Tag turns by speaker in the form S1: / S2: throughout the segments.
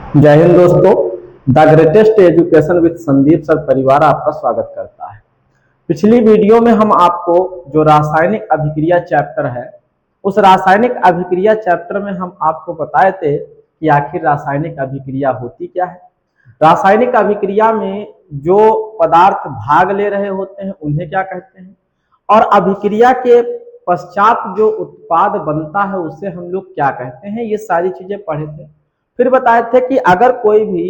S1: जय हिंद दोस्तों। The greatest education with Sandeep sir परिवार आपका स्वागत करता है। पिछली वीडियो में हम आपको जो रासायनिक अभिक्रिया चैप्टर है, उस रासायनिक अभिक्रिया चैप्टर में हम आपको बताए थे कि आखिर रासायनिक अभिक्रिया होती क्या है। रासायनिक अभिक्रिया में जो पदार्थ भाग ले रहे होते हैं उन्हें क्या कहते हैं, और अभिक्रिया के पश्चात जो उत्पाद बनता है उसे हम लोग क्या कहते हैं, ये सारी चीजें पढ़े थे। फिर बताए थे कि अगर कोई भी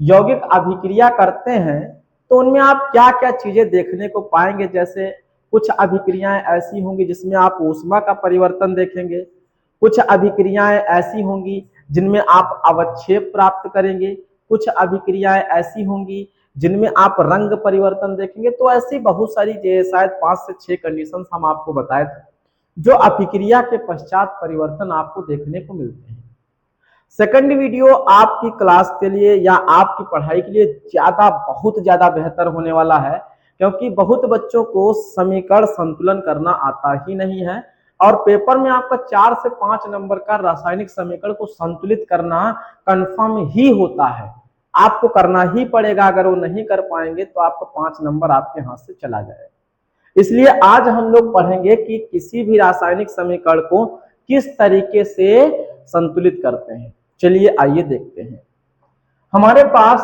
S1: यौगिक अभिक्रिया करते हैं तो उनमें आप क्या क्या चीजें देखने को पाएंगे। जैसे कुछ अभिक्रियाएं ऐसी होंगी जिसमें आप ऊष्मा का परिवर्तन देखेंगे, कुछ अभिक्रियाएं ऐसी होंगी जिनमें आप अवक्षेप प्राप्त करेंगे, कुछ अभिक्रियाएं ऐसी होंगी जिनमें आप रंग परिवर्तन देखेंगे। तो ऐसी बहुत सारी शायद 5 से 6 कंडीशंस हम आपको बताए थे जो अभिक्रिया के पश्चात परिवर्तन आपको देखने को मिलते हैं। सेकंड वीडियो आपकी क्लास के लिए या आपकी पढ़ाई के लिए बहुत ज्यादा बेहतर होने वाला है, क्योंकि बहुत बच्चों को समीकरण संतुलन करना आता ही नहीं है और पेपर में आपका 4 से 5 नंबर का रासायनिक समीकरण को संतुलित करना कंफर्म ही होता है। आपको करना ही पड़ेगा, अगर वो नहीं कर पाएंगे तो आपका 5 नंबर आपके हाथ से चला जाएगा। इसलिए आज हम लोग पढ़ेंगे कि किसी भी रासायनिक समीकरण को किस तरीके से संतुलित करते हैं। चलिए आइए देखते हैं। हमारे पास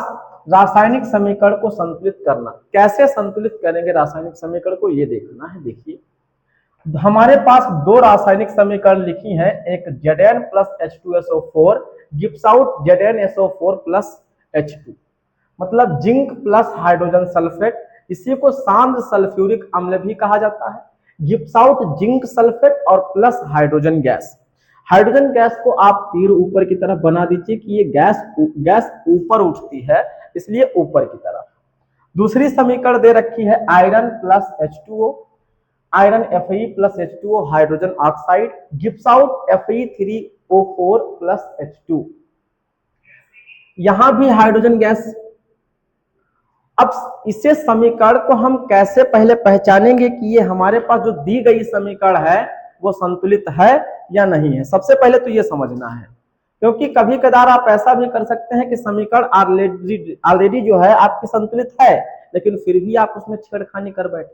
S1: रासायनिक समीकरण को संतुलित करना, कैसे संतुलित करेंगे रासायनिक समीकरण को, ये देखना है। देखिए हमारे पास दो रासायनिक समीकरण लिखी हैं, एक Zn plus H2SO4 gives out ZnSO4 plus H2, मतलब जिंक प्लस हाइड्रोजन सल्फेट, इसी को सांद्र सल्फ्यूरिक अम्ल भी कहा जाता है। गिव्स आउट जिंक सल्फेट और plus hydrogen gas. Hydrogen gas को आप तीर ऊपर की तरफ बना दीजिए कि ये गैस ऊपर उठती है, इसलिए ऊपर की तरफ। दूसरी समीकरण दे रखी है iron plus H2O, iron Fe plus H2O hydrogen oxide gives out Fe3O4 plus H2, यहां भी हाइड्रोजन गैस। अब इसे समीकरण को हम कैसे पहले पहचानेंगे कि ये हमारे पास जो दी गई समीकरण है वो संतुलित है या नहीं है। सबसे पहले तो ये समझना है, क्योंकि कभी कदार आप ऐसा भी कर सकते हैं कि समीकरण ऑलरेडी जो है आपकी संतुलित है, लेकिन फिर भी आप उसमें छेड़खानी कर बैठे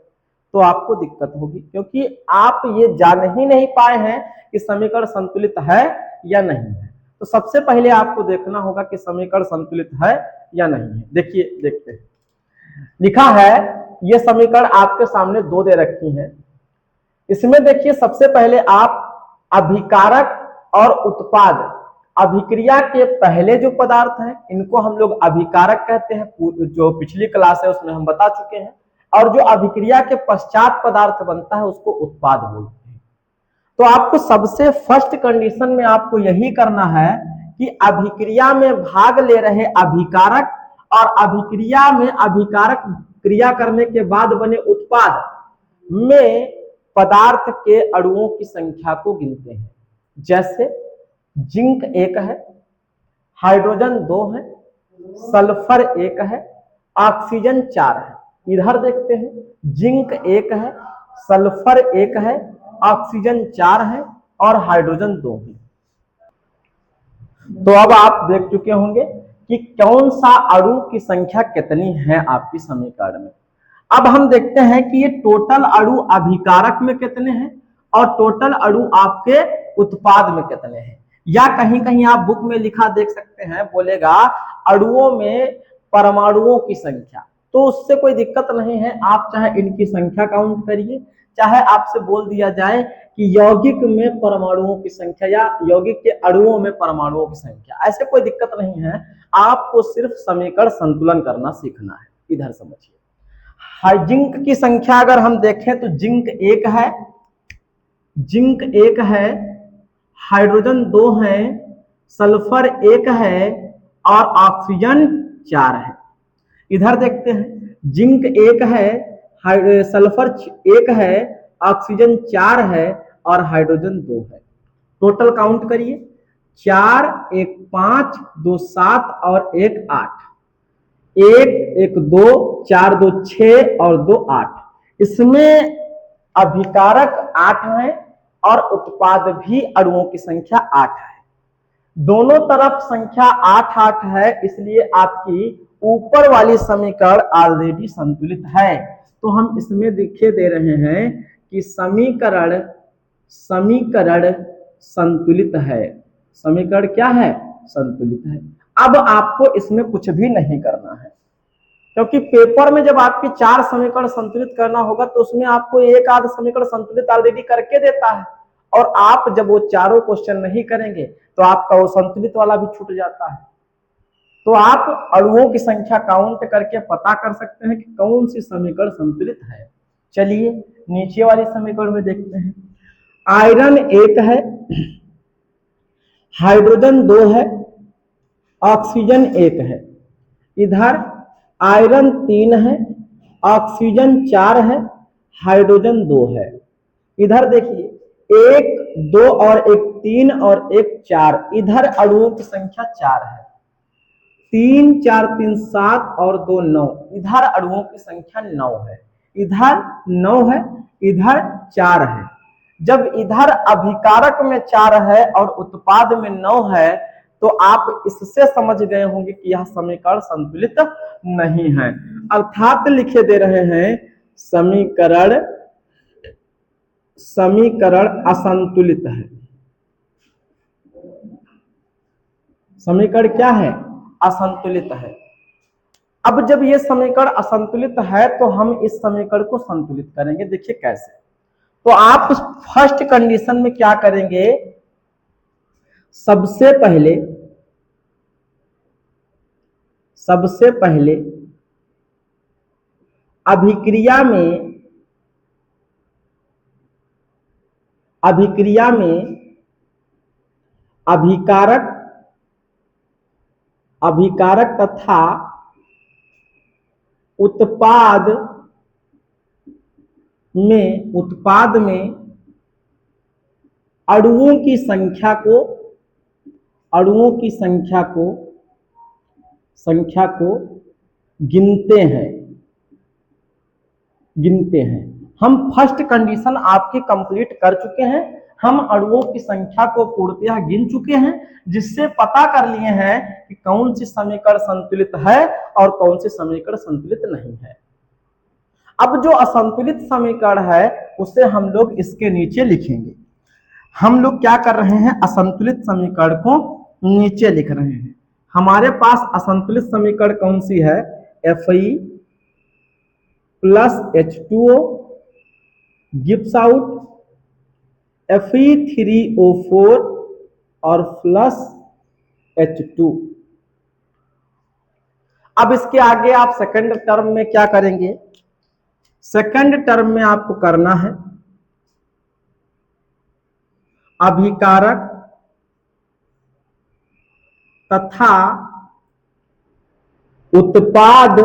S1: तो आपको दिक्कत होगी, क्योंकि आप ये जान ही नहीं पाए हैं कि समीकरण संतुलित है या नहीं है। तो सबसे पहले आपको देखना होगा कि समीकरण संतुलित है या नहीं है। देखिए देखते हैं, लिखा है ये समीकरण आपके सामने दो दे रखी हैं। इसमें देखिए सबसे पहले आप अभिकारक और उत्पाद, अभिक्रिया के पहले जो पदार्थ हैं इनको हम लोग अभिकारक कहते हैं, जो पिछली क्लास है उसमें हम बता चुके हैं, और जो अभिक्रिया के पश्चात पदार्थ बनता है उसको उत्पाद बोलते हैं। तो आपको सबसे फर्स्ट कंडीशन में आपको यही करना है कि अभिक्रिया में भाग ले रहे अभिकारक और अभिक्रिया में अभिकारक क्रिया करने के बाद बने उत्पाद में पदार्थ के अणुओं की संख्या को गिनते हैं। जैसे जिंक 1 है, हाइड्रोजन 2 है, सल्फर 1 है, ऑक्सीजन 4 है। इधर देखते हैं, जिंक 1 है, सल्फर 1 है, ऑक्सीजन 4 है और हाइड्रोजन 2 है। तो अब आप देख चुके होंगे कि कौन सा अणु की संख्या कितनी है आपकी समीकरण में। अब हम देखते हैं कि ये टोटल अणु अभिकारक में कितने हैं और टोटल अणु आपके उत्पाद में कितने हैं। या कहीं कहीं आप बुक में लिखा देख सकते हैं, बोलेगा अणुओं में परमाणुओं की संख्या, तो उससे कोई दिक्कत नहीं है। आप चाहे इनकी संख्या काउंट करिए, चाहे आपसे बोल दिया जाए कि यौगिक में परमाणुओं की संख्या या यौगिक के अणुओं में परमाणुओं की संख्या, ऐसे कोई दिक्कत नहीं है। आपको सिर्फ समीकरण संतुलन करना सीखना है। इधर समझिए, जिंक की संख्या अगर हम देखें तो जिंक 1 है, जिंक 1 है, हाइड्रोजन 2 है, सल्फर 1 है और ऑक्सीजन 4 है। इधर देखते हैं, जिंक 1 है, सल्फर 1 है, ऑक्सीजन 4 है और हाइड्रोजन 2 है। टोटल काउंट करिए, 4 1 5 2 7 और 1 8, 1 1 2 4 2 6 और 2 8। इसमें अभिकारक 8 है और उत्पाद भी अणुओं की संख्या 8 है। दोनों तरफ संख्या 8 8 है, इसलिए आपकी ऊपर वाली समीकरण ऑलरेडी संतुलित है। तो हम इसमें दिखे दे रहे हैं कि समीकरण समीकरण संतुलित है। समीकरण क्या है? संतुलित है। अब आपको इसमें कुछ भी नहीं करना है, क्योंकि पेपर में जब आपकी 4 समीकरण संतुलित करना होगा तो उसमें आपको एक आध समीकरण संतुलित ऑलरेडी करके देता है, और आप जब वो चारों क्वेश्चन नहीं करेंगे तो आपका वो संतुलित वाला भी छूट जाता है। तो आप अणुओं की संख्या काउंट करके पता कर सकते हैं कि कौन सी समीकरण संतुलित है। चलिए नीचे वाली समीकरण में देखते हैं। आयरन 1 है, हाइड्रोजन 2 है, ऑक्सीजन 1 है। इधर आयरन 3 है, ऑक्सीजन 4 है, हाइड्रोजन 2 है। इधर देखिए 1 2 और 1 3 और 1 4, इधर अणुओं की संख्या 4 है। 3 4 3 7 और 2 9, इधर अणुओं की संख्या 9 है। इधर 9 है, इधर 4 है। जब इधर अभिकारक में 4 है और उत्पाद में 9 है तो आप इससे समझ गए होंगे कि यह समीकरण संतुलित नहीं है। अर्थात लिखे दे रहे हैं समीकरण असंतुलित है। समीकरण क्या है? असंतुलित है। अब जब ये समीकरण असंतुलित है तो हम इस समीकरण को संतुलित करेंगे। देखिए कैसे। तो आप फर्स्ट कंडीशन में क्या करेंगे? सबसे पहले अभिक्रिया में अभिकारक तथा उत्पाद में अणुओं की संख्या को गिनते हैं। हम फर्स्ट कंडीशन आपकी कंप्लीट कर चुके हैं। हम अणुओं की संख्या को पूर्णतः गिन चुके हैं, जिससे पता कर लिए हैं कि कौन सी समीकरण संतुलित है और कौन सी समीकरण संतुलित नहीं है। अब जो असंतुलित समीकरण है उसे हम लोग इसके नीचे लिखेंगे। हम लोग क्या कर रहे हैं? असंतुलित समीकरण को नीचे लिख रहे हैं। हमारे पास असंतुलित समीकरण कौन सी है? Fe plus H2O gives out Fe3O4 और प्लस H2। अब इसके आगे आप सेकंड टर्म में क्या करेंगे? सेकंड टर्म में आपको करना है अभिकारक तथा उत्पाद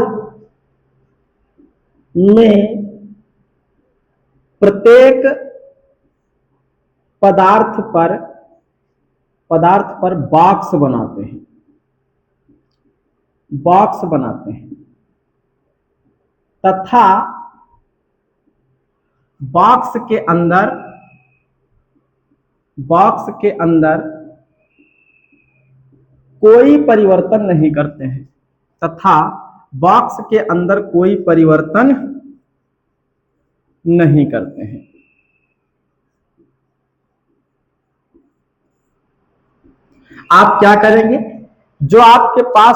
S1: में प्रत्येक पदार्थ पर बॉक्स बनाते हैं तथा बॉक्स के अंदर कोई परिवर्तन नहीं करते हैं तथा बॉक्स के अंदर कोई परिवर्तन नहीं करते हैं। आप क्या करेंगे? जो आपके पास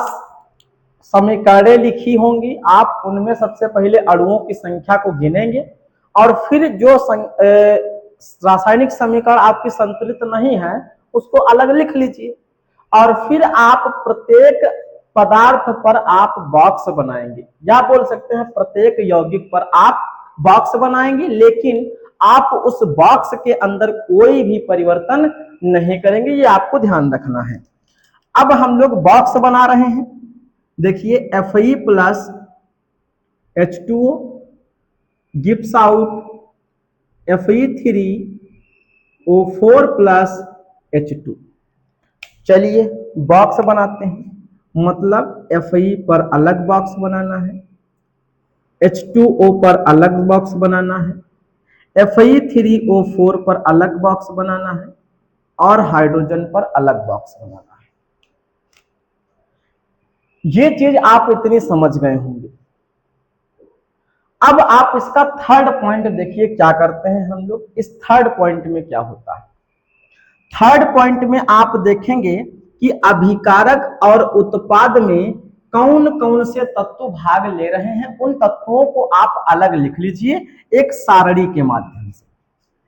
S1: समीकरणें लिखी होंगी आप उनमें सबसे पहले अणुओं की संख्या को गिनेंगे, और फिर जो रासायनिक समीकरण आपकी संतुलित नहीं है उसको अलग लिख लीजिए, और फिर आप प्रत्येक पदार्थ पर आप बॉक्स बनाएंगे, या बोल सकते हैं प्रत्येक यौगिक पर आप बॉक्स बनाएंगे, लेकिन आप उस बॉक्स के अंदर कोई भी परिवर्तन नहीं करेंगे। ये आपको ध्यान रखना है। अब हम लोग बॉक्स बना रहे हैं। देखिए Fe plus H2O gives out Fe3O4 plus H2। चलिए बॉक्स बनाते हैं। मतलब Fe पर अलग बॉक्स बनाना है, H2O पर अलग बॉक्स बनाना है, Fe3O4 पर अलग बॉक्स बनाना है, और हाइड्रोजन पर अलग बॉक्स बनाना है। ये चीज आप इतनी समझ गए होंगे। अब आप इसका थर्ड पॉइंट देखिए क्या करते हैं हम लोग। इस थर्ड पॉइंट में क्या होता है, थर्ड पॉइंट में आप देखेंगे कि अभिकारक और उत्पाद में कौन कौन से तत्व भाग ले रहे हैं। उन तत्वों को आप अलग लिख लीजिए एक सारणी के माध्यम से।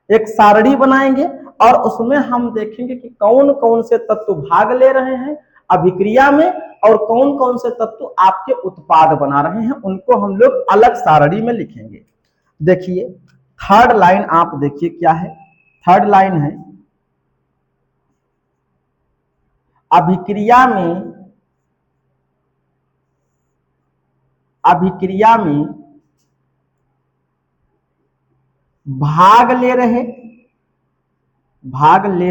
S1: एक सारणी बनाएंगे और उसमें हम देखेंगे कि कौन कौन से तत्व भाग ले रहे हैं अभिक्रिया में और कौन कौन से तत्व आपके उत्पाद बना रहे हैं, उनको हम लोग अलग सारणी में लिखेंगे। देखिए थर्ड लाइन आप देखिए क्या है। थर्ड लाइन है अभिक्रिया में भाग ले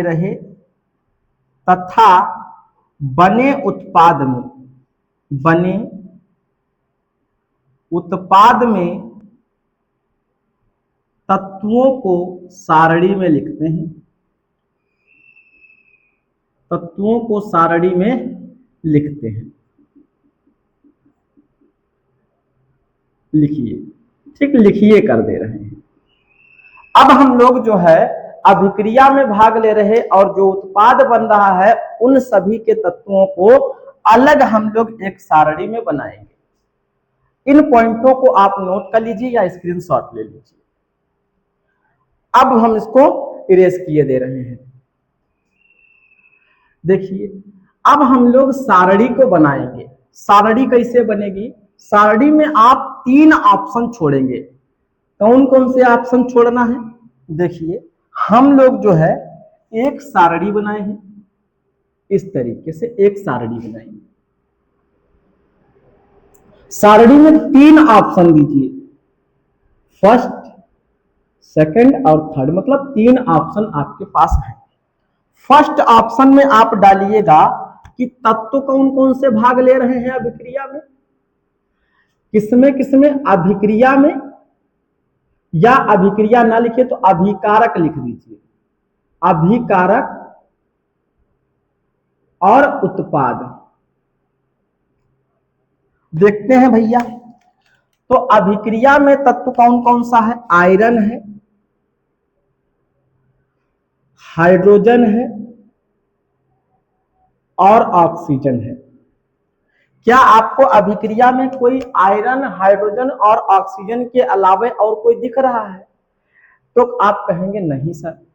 S1: रहे तथा बने उत्पाद में तत्वों को सारणी में लिखते हैं। तत्वों को सारणी में लिखते हैं। लिखिए, ठीक, लिखिए कर दे रहे हैं। अब हम लोग जो है अभिक्रिया में भाग ले रहे और जो उत्पाद बन रहा है उन सभी के तत्वों को अलग हम लोग एक सारणी में बनाएंगे। इन पॉइंटों को आप नोट कर लीजिए या स्क्रीनशॉट ले लीजिए। अब हम इसको इरेज किए दे रहे हैं। देखिए अब हम लोग सारणी को बनाएंगे। सारणी कैसे बनेगी, सारणी में आप 3 ऑप्शन छोड़ेंगे। कौन कौन से ऑप्शन छोड़ना है, देखिए हम लोग जो है एक सारणी बनाए हैं। इस तरीके से एक सारणी बनाएंगे। सारणी में 3 ऑप्शन दीजिए, फर्स्ट, सेकंड और थर्ड, मतलब 3 ऑप्शन आपके पास है। फर्स्ट ऑप्शन में आप डालिएगा कि तत्व कौन कौन से भाग ले रहे हैं अभिक्रिया में, किसमें किसमें, अभिक्रिया में, या अभिक्रिया ना लिखे तो अभिकारक लिख दीजिए। अभिकारक और उत्पाद देखते हैं भैया। तो अभिक्रिया में तत्व कौन कौन सा है, आयरन है, हाइड्रोजन है और ऑक्सीजन है। क्या आपको अभिक्रिया में कोई आयरन, हाइड्रोजन और ऑक्सीजन के अलावा और कोई दिख रहा है? तो आप कहेंगे नहीं सर।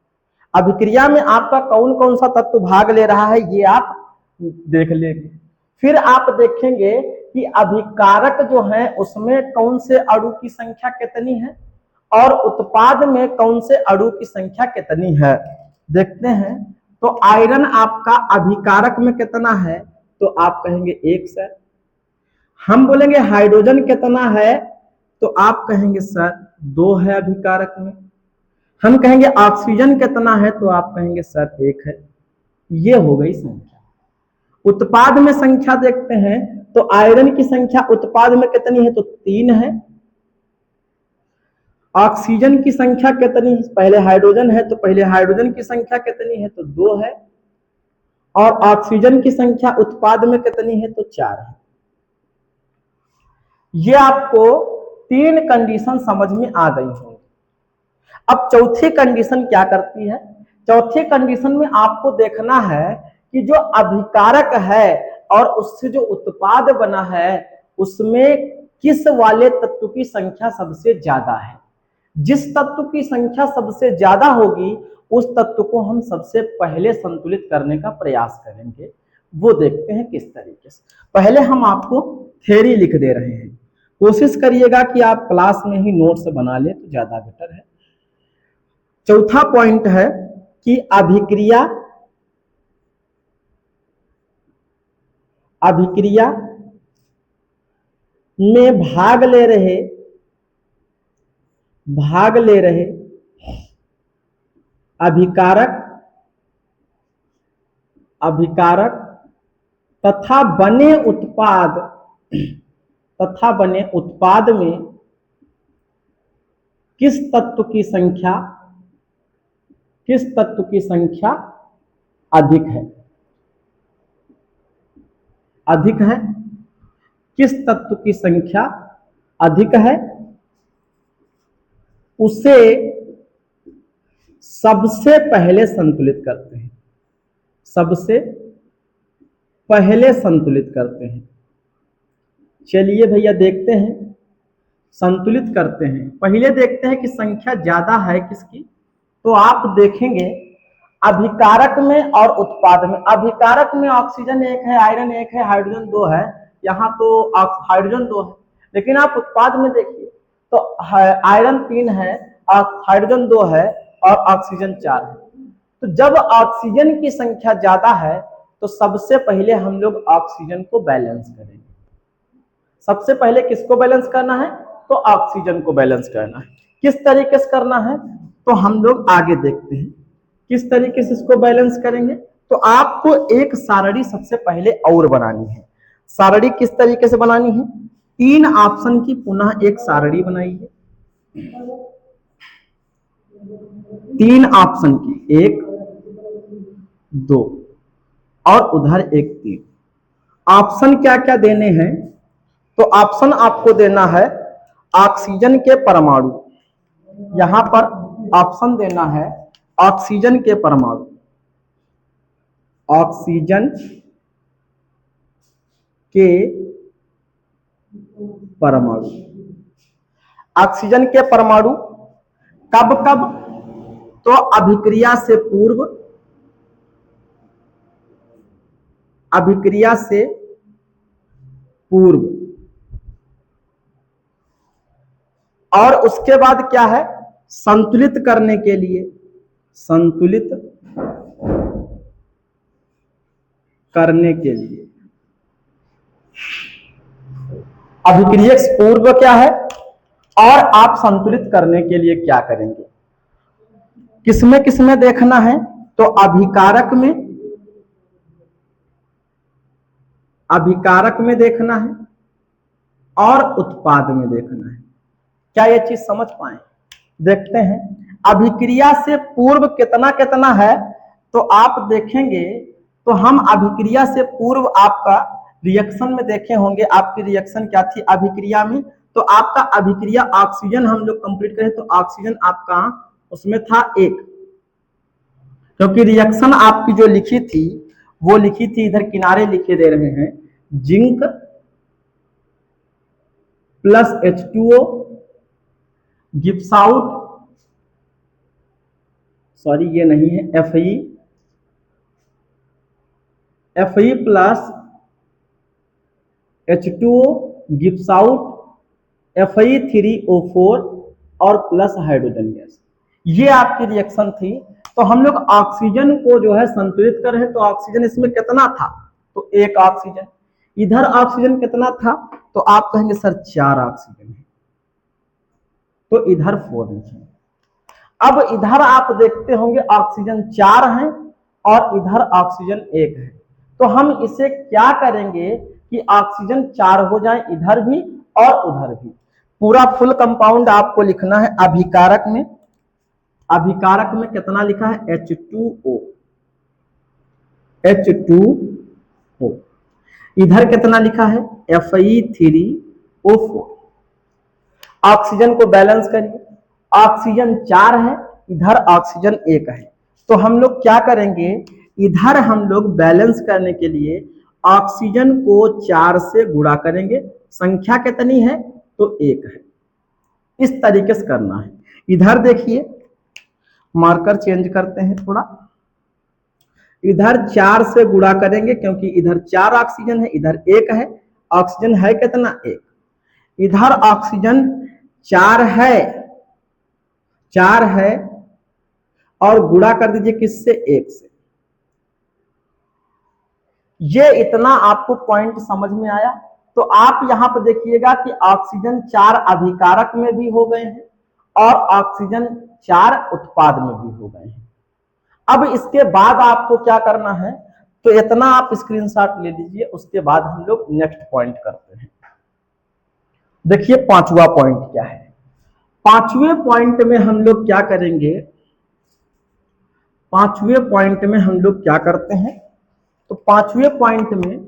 S1: अभिक्रिया में आपका कौन कौन सा तत्व भाग ले रहा है ये आप देख लेंगे। फिर आप देखेंगे कि अभिकारक जो है उसमें कौन से अणु की संख्या कितनी है और उत्पाद में कौन से अणु की संख्या कितनी है, देखते हैं। तो आयरन आपका अभिकारक में कितना है, तो आप कहेंगे 1 सर। हम बोलेंगे हाइड्रोजन कितना है, तो आप कहेंगे सर 2 है अभिकारक में। हम कहेंगे ऑक्सीजन कितना है, तो आप कहेंगे सर 1 है। ये हो गई संख्या। उत्पाद में संख्या देखते हैं तो आयरन की संख्या उत्पाद में कितनी है, तो 3 है। ऑक्सीजन की संख्या कितनी, पहले हाइड्रोजन है तो पहले हाइड्रोजन की संख्या कितनी है, तो 2 है। और ऑक्सीजन की संख्या उत्पाद में कितनी है, तो 4 है। ये आपको 3 कंडीशन समझ में आ गई होंगी। अब चौथी कंडीशन क्या करती है, चौथी कंडीशन में आपको देखना है कि जो अभिकारक है और उससे जो उत्पाद बना है उसमें किस वाले तत्व की संख्या सबसे ज्यादा है। जिस तत्व की संख्या सबसे ज्यादा होगी उस तत्व को हम सबसे पहले संतुलित करने का प्रयास करेंगे। वो देखते हैं किस तरीके से। पहले हम आपको थ्योरी लिख दे रहे हैं, कोशिश करिएगा कि आप क्लास में ही नोट्स बना ले तो ज्यादा बेटर है। चौथा पॉइंट है कि अभिक्रिया में भाग ले रहे अभिकारक तथा बने उत्पाद में किस तत्व की संख्या अधिक है, अधिक है, किस तत्व की संख्या अधिक है उसे सबसे पहले संतुलित करते हैं, सबसे पहले संतुलित करते हैं। चलिए भैया देखते हैं, संतुलित करते हैं। पहले देखते हैं कि संख्या ज्यादा है किसकी, तो आप देखेंगे अभिकारक में और उत्पाद में। अभिकारक में ऑक्सीजन 1 है, आयरन 1 है, हाइड्रोजन 2 है, यहाँ तो हाइड्रोजन 2 है। लेकिन आप उत्पाद में देखिए तो आयरन 3 है, हाइड्रोजन 2 है और ऑक्सीजन 4 है। तो जब ऑक्सीजन की संख्या ज्यादा है तो सबसे पहले हम लोग ऑक्सीजन को बैलेंस करेंगे। सबसे पहले किसको बैलेंस करना है, तो ऑक्सीजन को बैलेंस करना है। किस तरीके से करना है तो हम लोग आगे देखते हैं किस तरीके से इसको बैलेंस करेंगे। तो आपको एक सारणी सबसे पहले और बनानी है। सारणी किस तरीके से बनानी है, 3 ऑप्शन की पुनः एक सारणी बनाइए, 3 ऑप्शन की, 1 2 और उधर एक 3। ऑप्शन क्या क्या देने हैं, तो ऑप्शन आपको देना है ऑक्सीजन के परमाणु, यहां पर ऑप्शन देना है ऑक्सीजन के परमाणु, ऑक्सीजन के परमाणु। ऑक्सीजन के परमाणु कब कब, तो अभिक्रिया से पूर्व, अभिक्रिया से पूर्व, और उसके बाद क्या है, संतुलित करने के लिए, संतुलित करने के लिए। अभिक्रिया से पूर्व क्या है, और आप संतुलित करने के लिए क्या करेंगे, किसमें किसमें देखना है, तो अभिकारक में, अभिकारक में देखना है और उत्पाद में देखना है। क्या ये चीज समझ पाए, देखते हैं। अभिक्रिया से पूर्व कितना कितना है, तो आप देखेंगे तो हम अभिक्रिया से पूर्व आपका रिएक्शन में देखे होंगे, आपकी रिएक्शन क्या थी अभिक्रिया में, तो आपका अभिक्रिया ऑक्सीजन हम लोग कंप्लीट करें तो ऑक्सीजन आपका उसमें था 1, क्योंकि रिएक्शन आपकी जो लिखी थी वो लिखी थी, इधर किनारे लिखे दे रहे हैं, zinc plus H2O gives out, sorry ये नहीं है, Fe plus H2O gives out Fe3O4 और प्लस हाइड्रोजन गैस। ये आपकी रिएक्शन थी। तो हम लोग ऑक्सीजन को जो है संतुलित कर रहे हैं, तो ऑक्सीजन इसमें कितना था, तो 1 ऑक्सीजन। इधर ऑक्सीजन कितना था, तो आप कहेंगे सर 4 ऑक्सीजन है, तो इधर 4 लिखेंगे। अब इधर आप देखते होंगे ऑक्सीजन 4 है और इधर ऑक्सीजन 1 है, तो हम इसे क्या करेंगे कि ऑक्सीजन 4 हो जाए इधर भी और उधर भी। पूरा फुल कंपाउंड आपको लिखना है। अभिकारक में, अभिकारक में कितना लिखा है, H2O, H2O। इधर कितना लिखा है, Fe3O4। ऑक्सीजन को बैलेंस करिए, ऑक्सीजन 4 है, इधर ऑक्सीजन 1 है, तो हम लोग क्या करेंगे, इधर हम लोग बैलेंस करने के लिए ऑक्सीजन को 4 से गुणा करेंगे, संख्या कितनी है, तो 1 है। इस तरीके से करना है। इधर देखिए, मार्कर चेंज करते हैं थोड़ा, इधर 4 से गुणा करेंगे क्योंकि इधर 4 ऑक्सीजन है, इधर 1 है, ऑक्सीजन है कितना, 1, इधर ऑक्सीजन 4 है, 4 है और गुणा कर दीजिए किससे, 1 से। ये इतना आपको पॉइंट समझ में आया। तो आप यहां पर देखिएगा कि ऑक्सीजन 4 अभिकारक में भी हो गए हैं और ऑक्सीजन 4 उत्पाद में भी हो गए हैं। अब इसके बाद आपको क्या करना है, तो इतना आप स्क्रीनशॉट ले लीजिए, उसके बाद हम लोग नेक्स्ट पॉइंट करते हैं। देखिए 5वां पॉइंट क्या है। 5वें पॉइंट में हम लोग क्या करेंगे, पांचवें पॉइंट में हम लोग क्या करते हैं, तो पांचवें पॉइंट में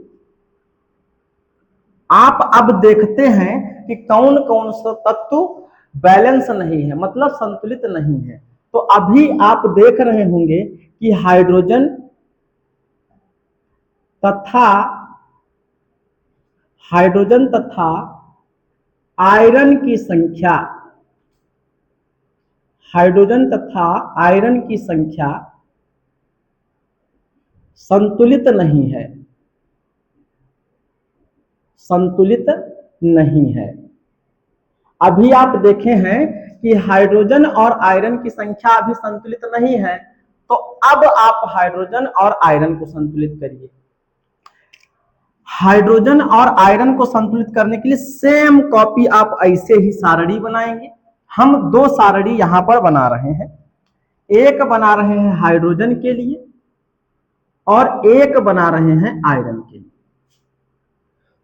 S1: आप अब देखते हैं कि कौन कौन सा तत्व बैलेंस नहीं है, मतलब संतुलित नहीं है। तो अभी आप देख रहे होंगे कि हाइड्रोजन तथा आयरन की संख्या, हाइड्रोजन तथा आयरन की संख्या संतुलित नहीं है, संतुलित नहीं है। अभी आप देखे हैं कि हाइड्रोजन और आयरन की संख्या अभी संतुलित नहीं है, तो अब आप हाइड्रोजन और आयरन को संतुलित करिए। हाइड्रोजन और आयरन को संतुलित करने के लिए सेम कॉपी आप ऐसे ही सारणी बनाएंगे। हम दो सारणी यहां पर बना रहे हैं, एक बना रहे हैं हाइड्रोजन के लिए और एक बना रहे हैं आयरन के लिए।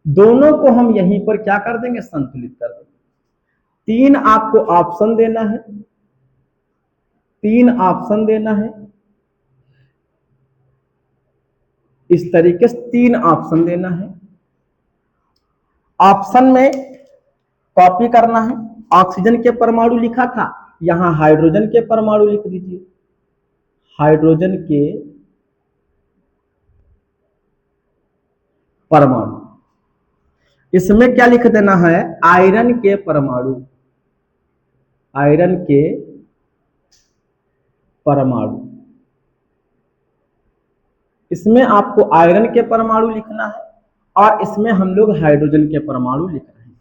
S1: दोनों को हम यहीं पर क्या कर देंगे, संतुलित कर देंगे। 3 आपको ऑप्शन देना है, 3 ऑप्शन देना है, इस तरीके से 3 ऑप्शन देना है। ऑप्शन में कॉपी करना है, ऑक्सीजन के परमाणु लिखा था, यहां हाइड्रोजन के परमाणु लिख दीजिए, हाइड्रोजन के परमाणु। इसमें क्या लिख देना है, आयरन के परमाणु, आयरन के परमाणु। इसमें आपको आयरन के परमाणु लिखना है और इसमें हम लोग हाइड्रोजन के परमाणु लिख रहे हैं।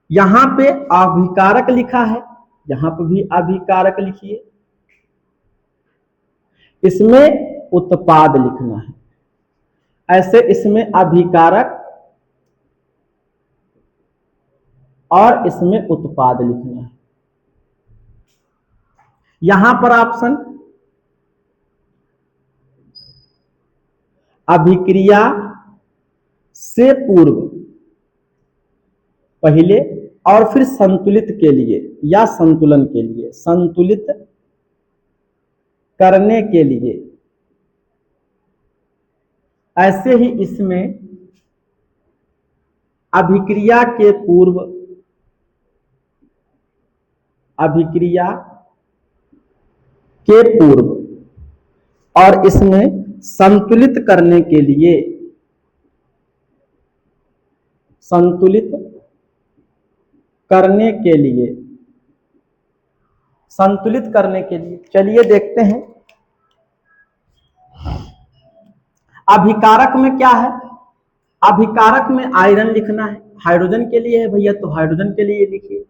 S1: यहां पे अभिकारक लिखा है, यहां पर भी अभिकारक लिखिए, इसमें उत्पाद लिखना है, ऐसे इसमें अभिकारक और इसमें उत्पाद लिखना है। यहां पर ऑप्शन अभिक्रिया से पूर्व पहले और फिर संतुलित के लिए या संतुलन के लिए, संतुलित करने के लिए, ऐसे ही इसमें अभिक्रिया के पूर्व, अभिक्रिया के पूर्व और इसमें संतुलित करने के लिए, संतुलित करने के लिए, संतुलित करने के लिए। चलिए देखते हैं अभिकारक में क्या है। अभिकारक में आयरन लिखना है, हाइड्रोजन के लिए है भैया तो हाइड्रोजन के लिए लिखिए।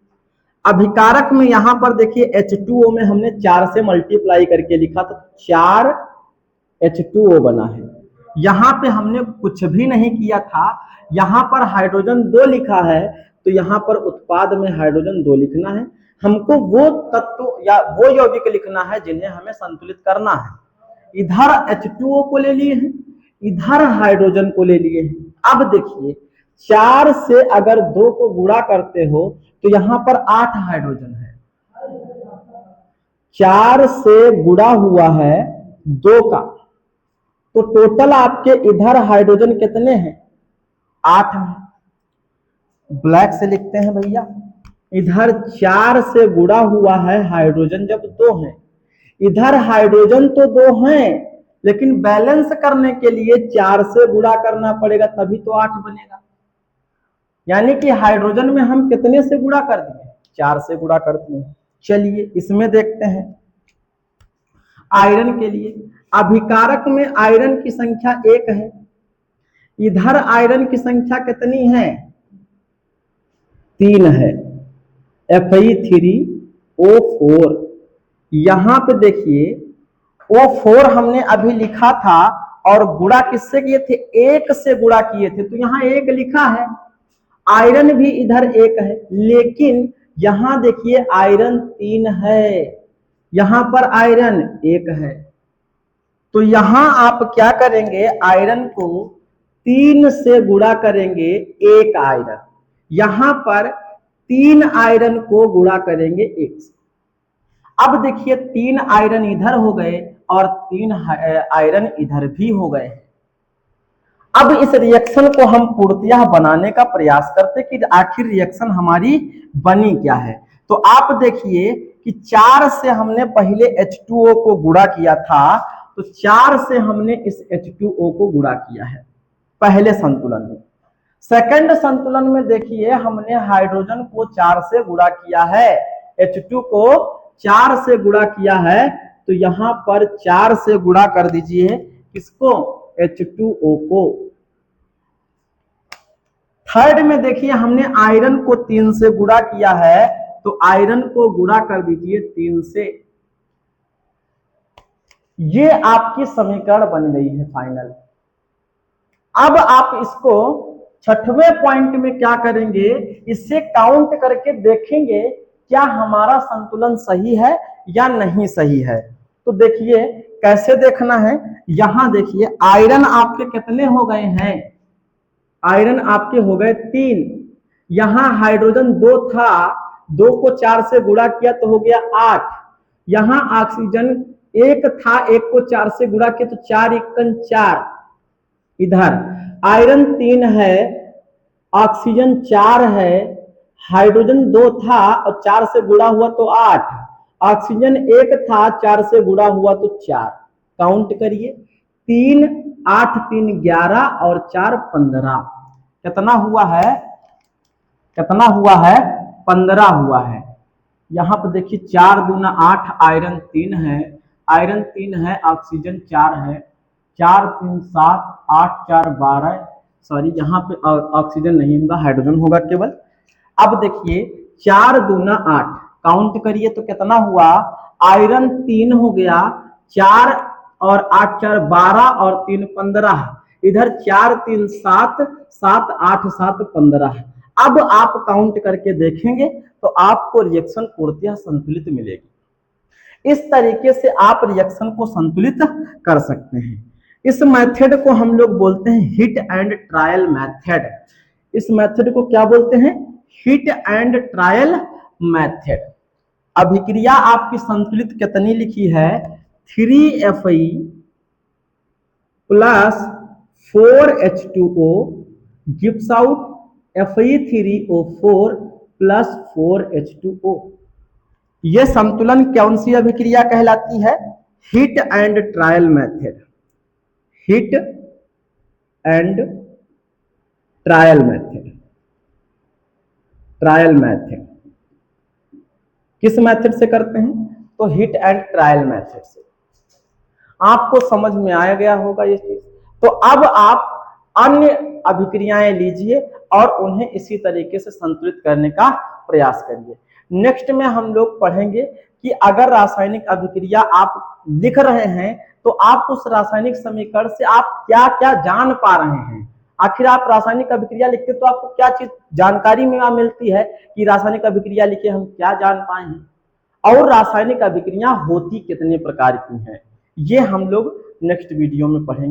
S1: अभिकारक में यहां पर देखिए H2O में हमने 4 से मल्टीप्लाई करके लिखा तो 4 H2O बना है। यहां पे हमने कुछ भी नहीं किया था, यहां पर हाइड्रोजन 2 लिखा है तो यहां पर उत्पाद में हाइड्रोजन 2 लिखना है। हमको वो तत्व या वो यौगिक लिखना है जिन्हें हमें संतुलित करना है। इधर H2O को ले लिए हैं, इधर हाइड्रोजन को ले लिए हैं। अब देखिए 4 से अगर 2 को गुणा करते हो तो यहां पर 8 हाइड्रोजन है, 4 से गुणा हुआ है 2 का, तो टोटल आपके इधर हाइड्रोजन कितने हैं, 8 हैं। ब्लैक से लिखते हैं भैया, इधर 4 से गुणा हुआ है हाइड्रोजन जब 2 हैं, इधर हाइड्रोजन तो 2 हैं लेकिन बैलेंस करने के लिए 4 से गुणा करना पड़ेगा तभी तो 8 बनेगा। यानी कि हाइड्रोजन में हम कितने से गुणा कर दिए, 4 से गुणा करते हैं। चलिए इसमें देखते हैं आयरन के लिए। अभिकारक में आयरन की संख्या 1 है, इधर आयरन की संख्या कितनी है, 3 है, Fe3O4। यहां पे देखिए O4 हमने अभी लिखा था और गुणा किससे किए थे, 1 से गुणा किए थे, तो यहां 1 लिखा है। आयरन भी इधर 1 है, लेकिन यहां देखिए आयरन 3 है, यहां पर आयरन 1 है, तो यहां आप क्या करेंगे, आयरन को 3 से गुणा करेंगे 1 आयरन, यहां पर 3 आयरन को गुणा करेंगे 1 से। अब देखिए 3 आयरन इधर हो गए और 3 आयरन इधर भी हो गए। अब इस रिएक्शन को हम पूर्णतः बनाने का प्रयास करते कि आखिर रिएक्शन हमारी बनी क्या है। तो आप देखिए कि 4 से हमने पहले H2O को गुणा किया था, तो 4 से हमने इस H2O को गुणा किया है पहले संतुलन में। सेकंड संतुलन में देखिए हमने हाइड्रोजन को 4 से गुणा किया है, H2 को 4 से गुणा किया है, तो यहां पर 4 से गुणा कर दीजिए किसको, H2O को। थर्ड में देखिए हमने आयरन को 3 से गुणा किया है, तो आयरन को गुणा कर दीजिए 3 से। ये आपकी समीकरण बन गई है फाइनल। अब आप इसको छठवें पॉइंट में क्या करेंगे, इससे काउंट करके देखेंगे क्या हमारा संतुलन सही है या नहीं सही है। तो देखिए कैसे देखना है, यहां देखिए आयरन आपके कितने हो गए हैं, आयरन आपके हो गए 3, यहां हाइड्रोजन 2 था, 2 को 4 से गुणा किया तो हो गया 8, यहां ऑक्सीजन 1 था, 1 को 4 से गुणा किया तो 4 एकन 4, इधर आयरन 3 है, ऑक्सीजन 4 है, हाइड्रोजन 2 था और 4 से गुणा हुआ तो 8, ऑक्सीजन 1 था 4 से गुणा हुआ तो 4। काउंट करिए 3 8 3 11 और 4 15, कितना हुआ है, कितना हुआ है, 15 हुआ है। यहां पर देखिए 4 दूना 8, आयरन 3 है, आयरन 3 है, ऑक्सीजन 4 है, 4 3 7 8 4 12, सॉरी यहाँ पे ऑक्सीजन नहीं होगा, हाइड्रोजन होगा केवल। अब देखिए 4 दूना 8, काउंट करिए तो कितना हुआ, आयरन 3 हो गया, 4 और 8 4 12 और 3 15, इधर 4 3 7 7 8 7 15। अब आप काउंट करके देखेंगे तो आपको रिएक्शन पूर्णतः संतुलित मिलेगी। इस तरीके से आप रिएक्शन को संतुलित कर सकते हैं। इस मेथड को हम लोग बोलते हैं हिट एंड ट्रायल मेथड। इस मेथड को क्या बोलते हैं, हिट एंड ट्रायल मेथड। अभिक्रिया आपकी संतुलित कितनी लिखी है, 3Fe plus 4H2O gives out Fe3O4 plus 4H2O। यह संतुलन कौन सी अभिक्रिया कहलाती है, hit and trial method, hit and trial method. Trial method किस मेथड से करते हैं, तो हिट एंड ट्रायल मेथड से। आपको समझ में आ गया होगा ये चीज। तो अब आप अन्य अभिक्रियाएं लीजिए और उन्हें इसी तरीके से संतुलित करने का प्रयास करिए। नेक्स्ट में हम लोग पढ़ेंगे कि अगर रासायनिक अभिक्रिया आप लिख रहे हैं तो आप उस रासायनिक समीकरण से आप क्या क्या जान पा रहे हैं। आखिर आप रासायनिक अभिक्रिया लिखते तो आपको क्या चीज जानकारी में मिलती है कि रासायनिक अभिक्रिया लिखे हम क्या जान पाए हैं, और रासायनिक अभिक्रिया होती कितने प्रकार की हैं, ये हम लोग नेक्स्ट वीडियो में पढ़ेंगे।